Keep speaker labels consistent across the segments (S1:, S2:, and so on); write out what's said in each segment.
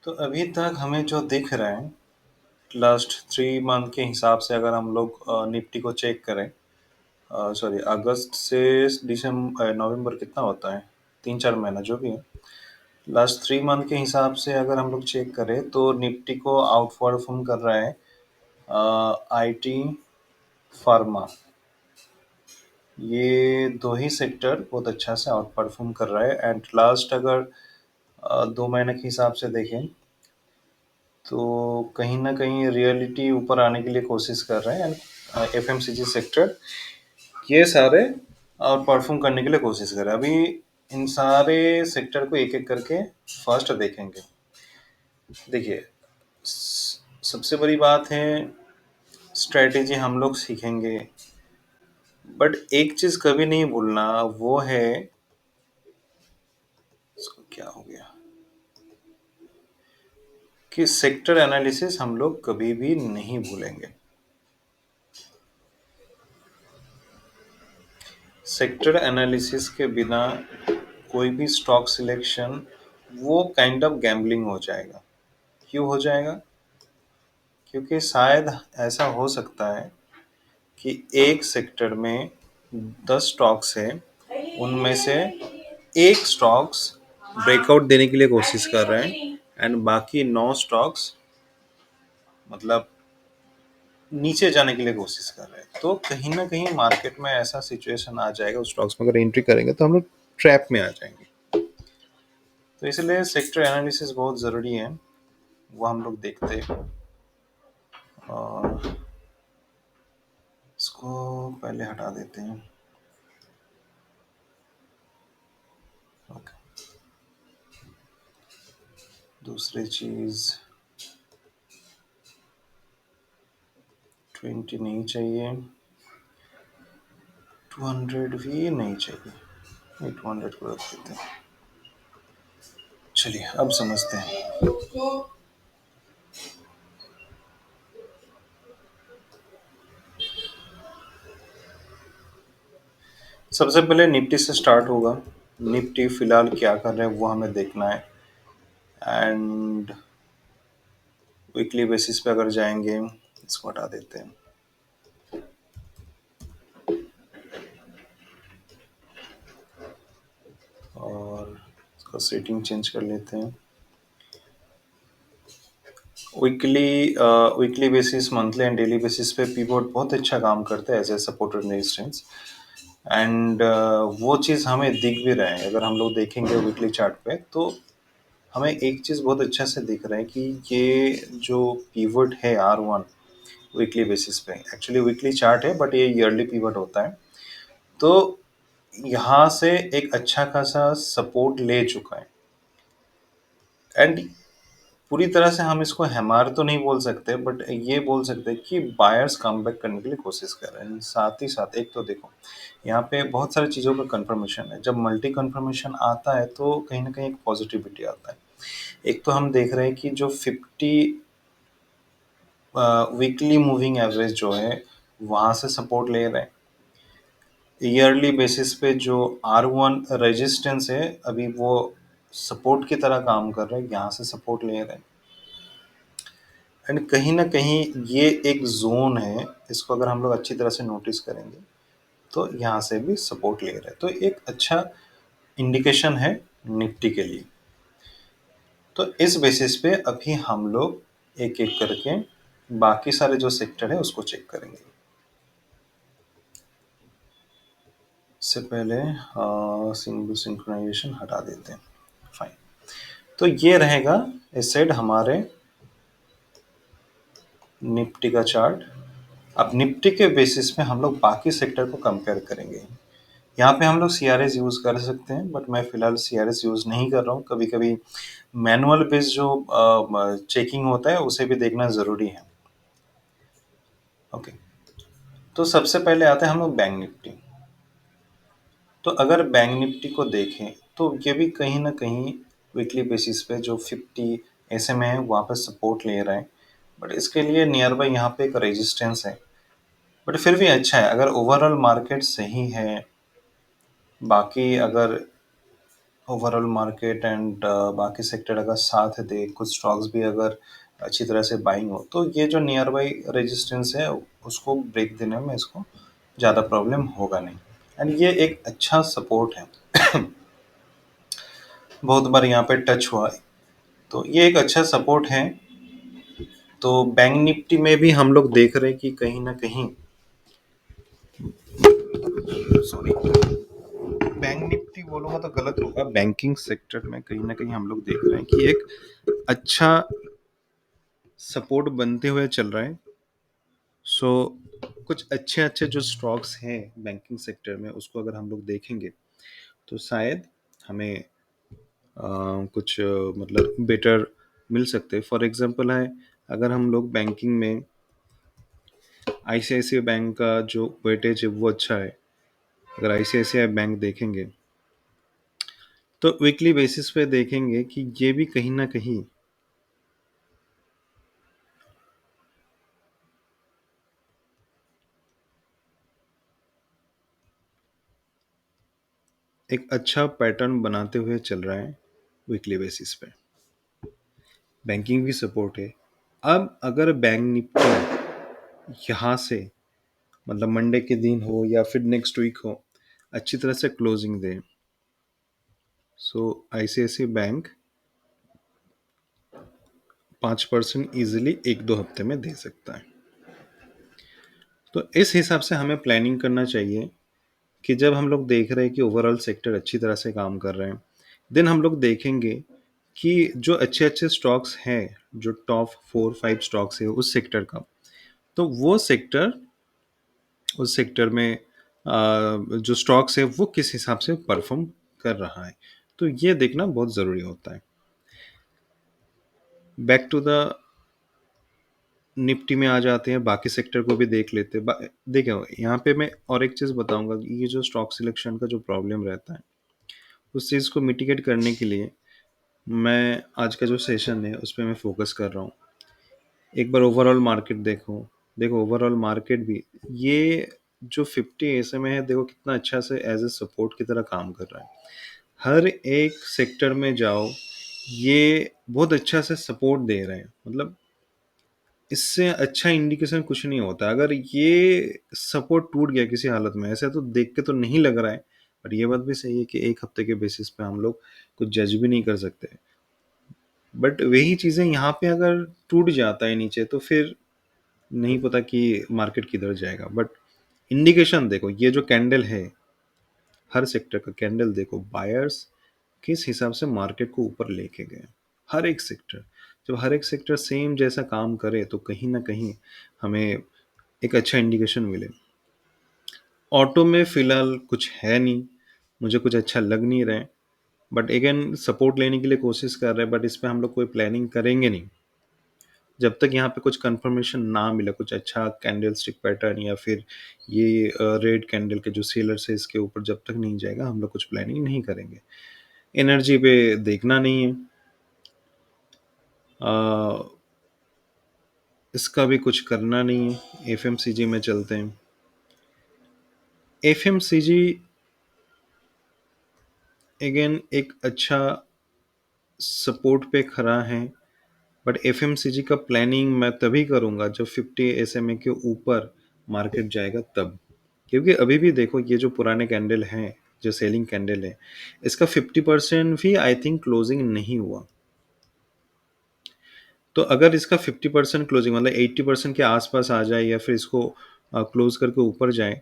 S1: तो अभी तक हमें जो दिख रहा है लास्ट 3 मंथ के हिसाब से, अगर हम लोग निफ्टी को चेक करें, सॉरी अगस्त से दिसंबर नवंबर कितना होता है, 3-4 महीना जो भी है, लास्ट 3 मंथ के हिसाब से अगर हम लोग चेक करें तो निफ्टी को आउट परफॉर्म कर रहा है आईटी, फार्मा, ये दो ही सेक्टर बहुत अच्छा से आउट परफॉर्म कर रहा है। एंड लास्ट अगर 2 महीने के हिसाब से देखें तो कहीं ना कहीं रियलिटी ऊपर आने के लिए कोशिश कर रहे हैं। एंड एफएमसीजी सेक्टर ये सारे आउट परफॉर्म करने के लिए कोशिश कर रहे हैं। अभी इन सारे सेक्टर को एक एक करके फर्स्ट देखेंगे। देखिए, सबसे बड़ी बात है स्ट्रेटेजी हम लोग सीखेंगे, बट एक चीज कभी नहीं भूलना, वो है, इसको क्या हो गया, कि सेक्टर एनालिसिस हम लोग कभी भी नहीं भूलेंगे। सेक्टर एनालिसिस के बिना कोई भी स्टॉक सिलेक्शन वो काइंड ऑफ गैम्बलिंग हो जाएगा। क्यों हो जाएगा? क्योंकि शायद ऐसा हो सकता है कि एक सेक्टर में 10 स्टॉक्स है, उनमें से एक स्टॉक्स ब्रेकआउट देने के लिए कोशिश कर रहे हैं एंड बाकी 9 स्टॉक्स मतलब नीचे जाने के लिए कोशिश कर रहे हैं। तो कहीं ना कहीं मार्केट में ऐसा सिचुएशन आ जाएगा, उस स्टॉक्स में अगर एंट्री करेंगे तो हम लोग ट्रैप में आ जाएंगे। तो इसलिए सेक्टर एनालिसिस बहुत ज़रूरी है, वो हम लोग देखते हैं। और इसको पहले हटा देते हैं। ओके, दूसरी चीज़ 20 नहीं चाहिए, 200 भी नहीं चाहिए, 200 को रख देते हैं। चलिए अब समझते हैं। सबसे पहले निफ्टी से स्टार्ट होगा। निफ्टी फिलहाल क्या कर रहे हैं वो हमें देखना है। एंड वीकली बेसिस पे अगर जाएंगे, इसको हटा देते हैं और इसका सेटिंग चेंज कर लेते हैं। Weekly basis, monthly and daily basis पे पीवोट बहुत अच्छा काम करता है as a support and resistance. And वो चीज़ हमें दिख भी रहा है। अगर हम लोग देखेंगे वीकली चार्ट पे तो हमें एक चीज़ बहुत अच्छा से दिख रहा है कि ये जो पीवट है R1 वीकली बेसिस पे, एक्चुअली वीकली चार्ट है बट ये ईयरली पीवट होता है, तो यहाँ से एक अच्छा खासा सपोर्ट ले चुका है। एंड पूरी तरह से हम इसको हैमार तो नहीं बोल सकते, बट ये बोल सकते हैं कि बायर्स कम बैक करने के लिए कोशिश कर रहे हैं। साथ ही साथ एक तो देखो, यहाँ पे बहुत सारी चीज़ों का कंफर्मेशन है। जब मल्टी कंफर्मेशन आता है तो कहीं ना कहीं एक पॉजिटिविटी आता है। एक तो हम देख रहे हैं कि जो 50 वीकली मूविंग एवरेज जो है वहाँ से सपोर्ट ले रहे हैं। ईयरली बेसिस पे जो R1 रेजिस्टेंस है अभी वो सपोर्ट की तरह काम कर रहे हैं, यहाँ से सपोर्ट ले रहे हैं। एंड कहीं ना कहीं ये एक जोन है, इसको अगर हम लोग अच्छी तरह से नोटिस करेंगे तो यहाँ से भी सपोर्ट ले रहे हैं। तो एक अच्छा इंडिकेशन है निफ्टी के लिए। तो इस बेसिस पे अभी हम लोग एक एक करके बाकी सारे जो सेक्टर है उसको चेक करेंगे। इससे पहले सिंगल सिंक्रोनाइजेशन हटा देते हैं। फाइन, तो ये रहेगा इस साइड हमारे निफ्टी का चार्ट। अब निफ्टी के बेसिस पे हम लोग बाकी सेक्टर को कंपेयर करेंगे। यहाँ पे हम लोग CRS यूज़ कर सकते हैं, बट मैं फिलहाल CRS यूज़ नहीं कर रहा हूँ। कभी कभी मैनुअल बेस जो चेकिंग होता है उसे भी देखना ज़रूरी है। ओके, तो सबसे पहले आते हैं हम लोग बैंक निफ्टी। तो अगर बैंक निफ्टी को देखें तो ये भी कहीं ना कहीं वीकली बेसिस पे जो 50 ऐसे में है वहाँ पे सपोर्ट ले रहे हैं, बट इसके लिए नियर बाई यहाँ पे एक रेजिस्टेंस है। बट फिर भी अच्छा है, अगर ओवरऑल मार्केट सही है, बाकी अगर ओवरऑल मार्केट एंड बाकी सेक्टर अगर साथ दे, कुछ स्टॉक्स भी अगर अच्छी तरह से बाइंग हो, तो ये जो नियर बाई रेजिस्टेंस है उसको ब्रेक देने में इसको ज़्यादा प्रॉब्लम होगा नहीं। एंड ये एक अच्छा सपोर्ट है। बहुत बार यहाँ पे टच हुआ है, तो ये एक अच्छा सपोर्ट है। तो बैंक निफ्टी में भी हम लोग देख रहे हैं कि कहीं ना कहीं, सॉरी, बैंक निफ्टी बोलूंगा तो गलत होगा, बैंकिंग सेक्टर में कहीं ना कहीं हम लोग देख रहे हैं कि एक अच्छा सपोर्ट बनते हुए चल रहा है। सो कुछ अच्छे अच्छे जो स्टॉक्स हैं बैंकिंग सेक्टर में, उसको अगर हम लोग देखेंगे तो शायद हमें कुछ मतलब बेटर मिल सकते हैं। फॉर एग्जांपल है, अगर हम लोग बैंकिंग में आईसीआईसीआई बैंक का जो वेटेज है वो अच्छा है। अगर आईसीआईसीआई बैंक देखेंगे तो वीकली बेसिस पे देखेंगे कि ये भी कहीं ना कहीं एक अच्छा पैटर्न बनाते हुए चल रहा है वीकली बेसिस पे। बैंकिंग भी सपोर्ट है। अब अगर बैंक निफ्टी यहाँ से मतलब मंडे के दिन हो या फिर नेक्स्ट वीक हो, अच्छी तरह से क्लोजिंग दे, सो आईसीआईसी बैंक 5% ईजिली एक दो हफ्ते में दे सकता है। तो इस हिसाब से हमें प्लानिंग करना चाहिए कि जब हम लोग देख रहे हैं कि ओवरऑल सेक्टर अच्छी तरह से काम कर रहे हैं, देन हम लोग देखेंगे कि जो अच्छे अच्छे स्टॉक्स हैं, जो टॉप 4-5 स्टॉक्स है उस सेक्टर का, तो वो सेक्टर, उस सेक्टर में जो स्टॉक्स है वो किस हिसाब से परफॉर्म कर रहा है, तो ये देखना बहुत ज़रूरी होता है। बैक टू द निफ्टी में आ जाते हैं, बाकी सेक्टर को भी देख लेते हैं। देखो यहाँ पे मैं और एक चीज़ बताऊंगा, ये जो स्टॉक सिलेक्शन का जो प्रॉब्लम रहता है, उस चीज़ को मिटिगेट करने के लिए मैं आज का जो सेशन है उस पर मैं फोकस कर रहा हूँ। एक बार ओवरऑल मार्केट देखो, देखो ओवरऑल मार्केट भी, ये जो 50 एसएमए है, देखो कितना अच्छा से एज ए सपोर्ट की तरह काम कर रहा है। हर एक सेक्टर में जाओ, ये बहुत अच्छा से सपोर्ट दे रहे हैं। मतलब इससे अच्छा इंडिकेशन कुछ नहीं होता। अगर ये सपोर्ट टूट गया किसी हालत में, ऐसा तो देख के तो नहीं लग रहा है, पर ये बात भी सही है कि एक हफ्ते के बेसिस पे हम लोग कुछ जज भी नहीं कर सकते। बट वही चीज़ें यहाँ पे अगर टूट जाता है नीचे, तो फिर नहीं पता कि मार्केट किधर जाएगा। बट इंडिकेशन देखो, ये जो कैंडल है, हर सेक्टर का कैंडल देखो, बायर्स किस हिसाब से मार्केट को ऊपर लेके गए। हर एक सेक्टर, जब हर एक सेक्टर सेम जैसा काम करे तो कहीं ना कहीं हमें एक अच्छा इंडिकेशन मिले। ऑटो में फिलहाल कुछ है नहीं, मुझे कुछ अच्छा लग नहीं रहा है। बट अगेन सपोर्ट लेने के लिए कोशिश कर रहे हैं, बट इस पर हम लोग कोई प्लानिंग करेंगे नहीं जब तक यहाँ पे कुछ कंफर्मेशन ना मिले, कुछ अच्छा कैंडल स्टिक पैटर्न या फिर ये रेड कैंडल के जो सेलर्स है इसके ऊपर जब तक नहीं जाएगा, हम लोग कुछ प्लानिंग नहीं करेंगे। एनर्जी पे देखना नहीं है, इसका भी कुछ करना नहीं है। एफएमसीजी में चलते हैं। एफएमसीजी अगेन एक अच्छा सपोर्ट पे खड़ा है, बट एफएमसीजी का प्लानिंग मैं तभी करूंगा जब 50 एसएमए के ऊपर मार्केट जाएगा तब। क्योंकि अभी भी देखो, ये जो पुराने कैंडल हैं, जो सेलिंग कैंडल है, इसका 50% भी आई थिंक क्लोजिंग नहीं हुआ। तो अगर इसका 50% क्लोजिंग मतलब 80% के आसपास आ जाए या फिर इसको क्लोज करके ऊपर जाए,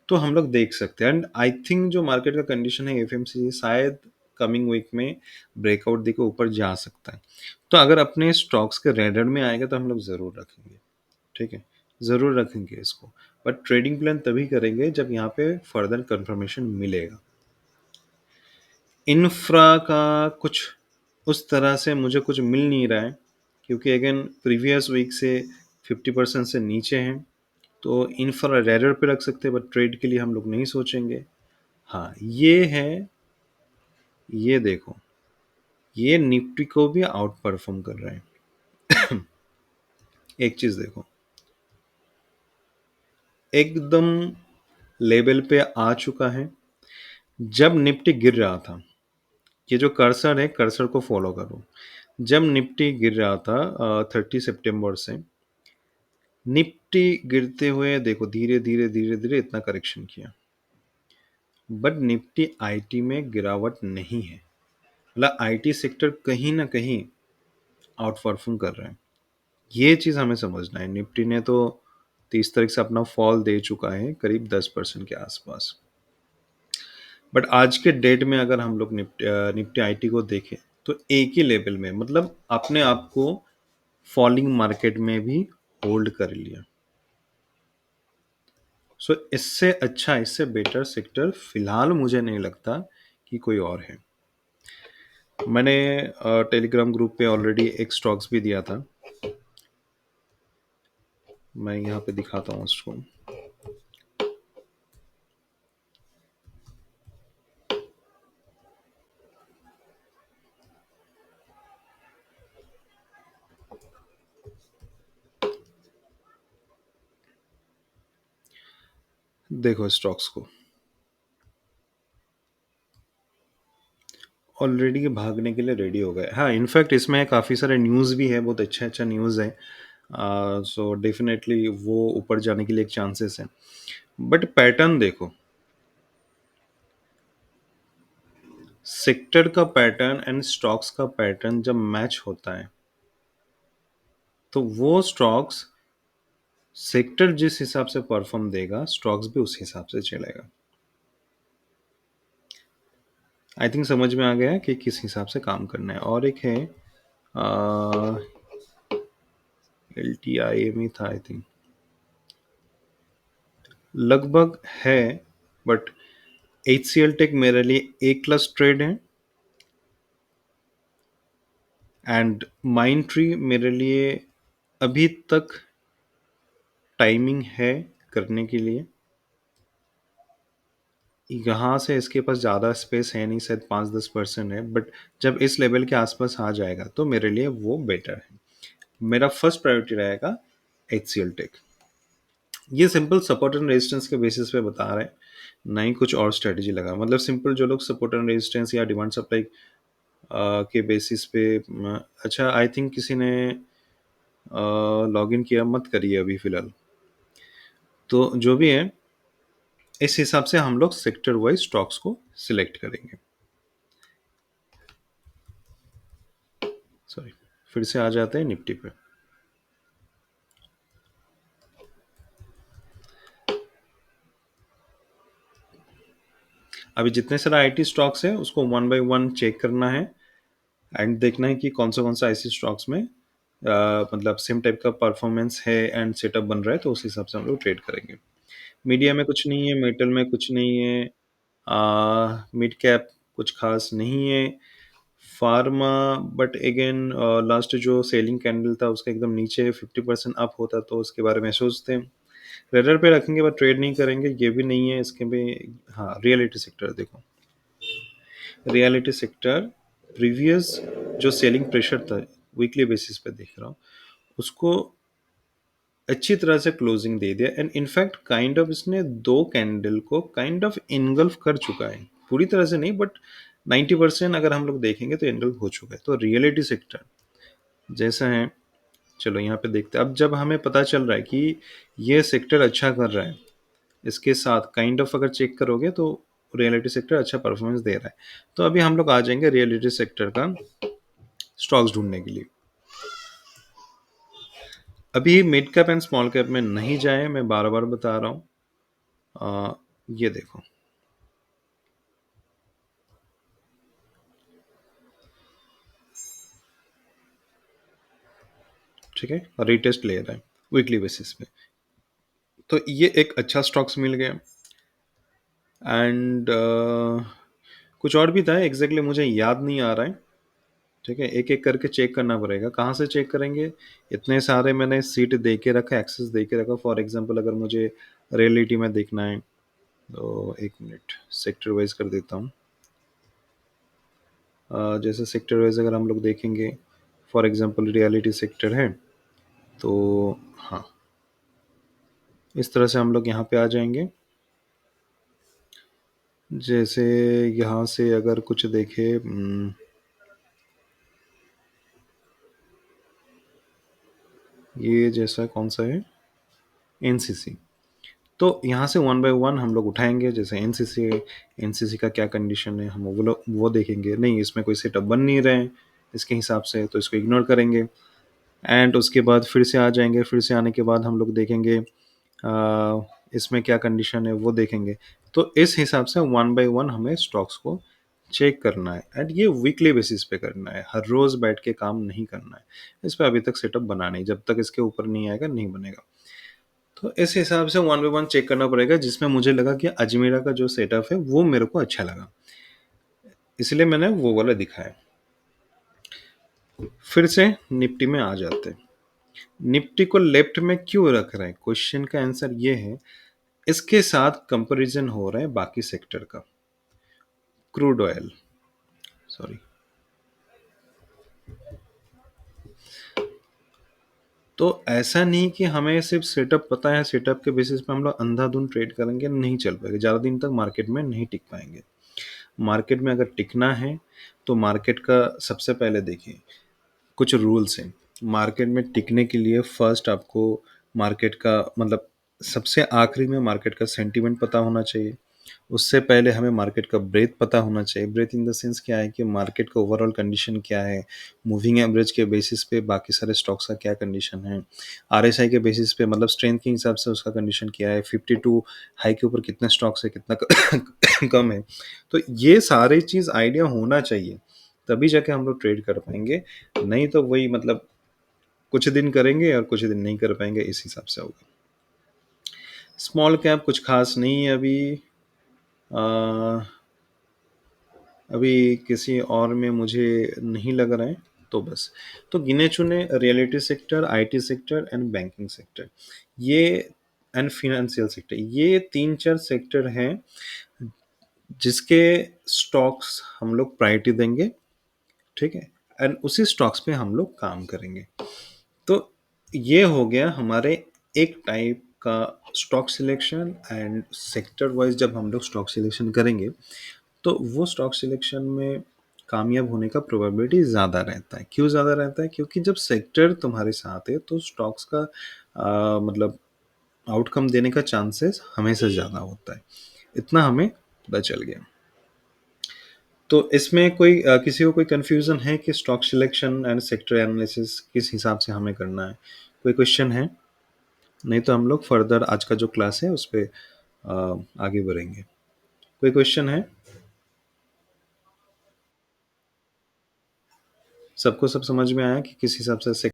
S1: तो हम लोग देख सकते हैं। एंड आई थिंक जो मार्केट का कंडीशन है, एफएमसीजी शायद कमिंग वीक में ब्रेकआउट देकर ऊपर जा सकता है। तो अगर अपने स्टॉक्स के रेडर में आएगा तो हम लोग ज़रूर रखेंगे। ठीक है, ज़रूर रखेंगे इसको। बट ट्रेडिंग प्लान तभी करेंगे जब यहाँ पे फर्दर कंफर्मेशन मिलेगा। इंफ्रा का कुछ उस तरह से मुझे कुछ मिल नहीं रहा है, क्योंकि अगेन प्रीवियस वीक से 50% से नीचे हैं। तो इंफ्रा रेडर पे रख सकते हैं, बट ट्रेड के लिए हम लोग नहीं सोचेंगे। हाँ, ये है, ये देखो, ये निफ्टी को भी आउट परफॉर्म कर रहा है। एक चीज देखो, एकदम लेवल पे आ चुका है। जब निफ्टी गिर रहा था, ये जो कर्सर है, कर्सर को फॉलो करो। जब निफ्टी गिर रहा था 30 सितंबर से, निफ्टी गिरते हुए देखो धीरे धीरे धीरे धीरे इतना करेक्शन किया, बट निफ्टी आईटी में गिरावट नहीं है। मतलब आईटी सेक्टर कहीं ना कहीं आउट परफॉर्म कर रहे हैं। ये चीज हमें समझना है। निफ्टी ने तो 30 तारीख से अपना फॉल दे चुका है करीब 10% के आसपास। बट आज के डेट में अगर हम लोग निफ्टी आईटी को देखें तो एक ही लेवल में, मतलब अपने आप को फॉलिंग मार्केट में भी होल्ड कर लिया। सो इससे अच्छा, इससे बेटर सेक्टर फिलहाल मुझे नहीं लगता कि कोई और है। मैंने टेलीग्राम ग्रुप पे ऑलरेडी एक स्टॉक्स भी दिया था, मैं यहाँ पे दिखाता हूँ उसको। देखो स्टॉक्स को ऑलरेडी भागने के लिए रेडी हो गए। हाँ, इनफैक्ट इसमें काफ़ी सारे न्यूज़ भी है, बहुत अच्छा अच्छा न्यूज़ है। सो डेफिनेटली वो ऊपर जाने के लिए एक चांसेस है। बट पैटर्न देखो, सेक्टर का पैटर्न एंड स्टॉक्स का पैटर्न जब मैच होता है तो वो स्टॉक्स, सेक्टर जिस हिसाब से परफॉर्म देगा स्टॉक्स भी उस हिसाब से चलेगा। आई थिंक समझ में आ गया है कि किस हिसाब से काम करना है। और एक है एल टी आई एम ही था आई थिंक, लगभग है। But H C L tech मेरे लिए ए क्लास ट्रेड है, एंड माइंड ट्री मेरे लिए अभी तक टाइमिंग है करने के लिए। यहाँ से इसके पास ज़्यादा स्पेस है नहीं, शायद 5-10% है, बट जब इस लेवल के आसपास आ जाएगा तो मेरे लिए वो बेटर है। मेरा फर्स्ट प्रायोरिटी रहेगा एच सी एल टेक। ये सिंपल सपोर्ट एंड रेजिस्टेंस के बेसिस पे बता रहे हैं, ना ही कुछ और स्ट्रेटजी लगा। मतलब सिंपल जो लोग सपोर्ट एंड रेजिस्टेंस या डिमांड सप्लाई के बेसिस पे अच्छा आई थिंक किसी ने लॉग इन किया, मत करिए अभी फिलहाल। तो जो भी है इस हिसाब से हम लोग सेक्टर वाइज स्टॉक्स को सिलेक्ट करेंगे। सॉरी, फिर से आ जाते हैं निफ्टी पे। अभी जितने सारे आईटी स्टॉक्स है उसको वन बाय वन चेक करना है एंड देखना है कि कौन सा ऐसी स्टॉक्स में मतलब सेम टाइप का परफॉर्मेंस है एंड सेटअप बन रहा है, तो उस हिसाब से हम लोग ट्रेड करेंगे। मीडिया में कुछ नहीं है, मेटल में कुछ नहीं है, मिड कैप कुछ खास नहीं है, फार्मा बट अगेन लास्ट जो सेलिंग कैंडल था उसका एकदम नीचे 50% अप होता तो उसके बारे में सोचते हैं। रेडर पे रखेंगे बट ट्रेड नहीं करेंगे, ये भी नहीं है इसके भी। हाँ, रियलिटी सेक्टर देखो, रियलिटी सेक्टर प्रीवियस जो सेलिंग प्रेशर था वीकली बेसिस पे देख रहा हूँ, उसको अच्छी तरह से क्लोजिंग दे दिया एंड इनफैक्ट काइंड ऑफ इसने दो कैंडल को काइंड ऑफ इनगल्फ कर चुका है, पूरी तरह से नहीं बट 90% अगर हम लोग देखेंगे तो इनगल्फ हो चुका है। तो रियलिटी सेक्टर जैसा है, चलो यहाँ पे देखते हैं। अब जब हमें पता चल रहा है कि ये सेक्टर अच्छा कर रहा है, इसके साथ काइंड ऑफ अगर चेक करोगे तो रियलिटी सेक्टर अच्छा परफॉर्मेंस दे रहा है, तो अभी हम लोग आ जाएंगे रियलिटी सेक्टर का स्टॉक्स ढूंढने के लिए। अभी mid cap and small cap में नहीं जाए, मैं बार बार बता रहा हूँ। ये देखो, ठीक है, रीटेस्ट ले रहा है वीकली बेसिस पे, तो ये एक अच्छा स्टॉक्स मिल गया। एंड कुछ और भी था, एग्जैक्टली मुझे याद नहीं आ रहा है। ठीक है, एक एक करके चेक करना पड़ेगा। कहाँ से चेक करेंगे, इतने सारे मैंने सीट दे के रखा, एक्सेस दे के रखा। फॉर एग्जांपल अगर मुझे रियलिटी में देखना है तो एक मिनट सेक्टर वाइज कर देता हूँ। जैसे सेक्टर वाइज अगर हम लोग देखेंगे, फॉर एग्जांपल रियलिटी सेक्टर है, तो हाँ इस तरह से हम लोग यहाँ पे आ जाएंगे। जैसे यहाँ से अगर कुछ देखे, ये जैसा कौन सा है, एनसीसी। तो यहाँ से वन बाय वन हम लोग उठाएंगे, जैसे एनसीसी है, एनसीसी का क्या कंडीशन है, हम वो देखेंगे, नहीं इसमें कोई सेटअप बन नहीं रहे हैं इसके हिसाब से, तो इसको इग्नोर करेंगे। एंड उसके बाद फिर से आ जाएंगे, फिर से आने के बाद हम लोग देखेंगे इसमें क्या कंडीशन है वो देखेंगे। तो इस हिसाब से वन बाय वन हमें स्टॉक्स को चेक करना है, एंड ये वीकली बेसिस पे करना है, हर रोज बैठ के काम नहीं करना है। इस पे अभी तक सेटअप बना नहीं, जब तक इसके ऊपर नहीं आएगा नहीं बनेगा। तो इस हिसाब से वन बाय वन चेक करना पड़ेगा, जिसमें मुझे लगा कि अजमेरा का जो सेटअप है वो मेरे को अच्छा लगा, इसलिए मैंने वो वाला दिखाया। फिर से निफ्टी में आ जाते हैं। निफ्टी को लेफ्ट में क्यों रख रहे हैं, क्वेश्चन का आंसर ये है, इसके साथ कंपैरिजन हो रहा है बाकी सेक्टर का। क्रूड ऑयल, सॉरी, तो ऐसा नहीं कि हमें सिर्फ सेटअप पता है, सेटअप के बेसिस पे हम लोग अंधाधुंध ट्रेड करेंगे, नहीं चल पाएगा, ज़्यादा दिन तक मार्केट में नहीं टिक पाएंगे। मार्केट में अगर टिकना है तो मार्केट का सबसे पहले देखिए कुछ रूल्स हैं। मार्केट में टिकने के लिए फर्स्ट आपको मार्केट का मतलब सबसे आखिरी में मार्केट का सेंटीमेंट पता होना चाहिए। उससे पहले हमें मार्केट का ब्रेथ पता होना चाहिए। ब्रेथ इन द सेंस क्या है कि मार्केट का ओवरऑल कंडीशन क्या है, मूविंग एवरेज के बेसिस पे बाकी सारे स्टॉक्स का क्या कंडीशन है, आरएसआई के बेसिस पे मतलब स्ट्रेंथ के हिसाब से उसका कंडीशन क्या है, 52 हाई के ऊपर कितने स्टॉक्स है, कितना कम है। तो ये सारी चीज़ आइडिया होना चाहिए, तभी जाके हम लोग ट्रेड कर पाएंगे। नहीं तो वही मतलब कुछ दिन करेंगे और कुछ दिन नहीं कर पाएंगे, इस हिसाब से होगा। स्मॉल कैप कुछ खास नहीं है अभी। अ, अभी किसी और में मुझे नहीं लग रहा है। तो बस, तो गिने चुने reality sector, IT sector and banking sector, ये एंड फिनेंशियल सेक्टर, ये तीन चार सेक्टर हैं जिसके स्टॉक्स हम लोग प्रायोरिटी देंगे। ठीक है, एंड उसी स्टॉक्स पे हम लोग काम करेंगे। तो ये हो गया हमारे एक टाइप का stock selection. And sector wise जब हम लोग स्टॉक सिलेक्शन करेंगे तो वो स्टॉक सिलेक्शन में कामयाब होने का प्रोबेबिलिटी ज़्यादा रहता है। क्यों ज़्यादा रहता है? क्योंकि जब सेक्टर तुम्हारे साथ है तो स्टॉक्स का मतलब आउटकम देने का चांसेस हमेशा ज़्यादा होता है। इतना हमें पता चल गया। तो इसमें कोई किसी को कोई कंफ्यूजन है कि stock selection and sector analysis किस हिसाब से हमें करना है? कोई क्वेश्चन है? नहीं तो हम लोग फर्दर आज का जो क्लास है उस पर आगे बढ़ेंगे। कोई क्वेश्चन है? सबको सब समझ में आया कि किस हिसाब से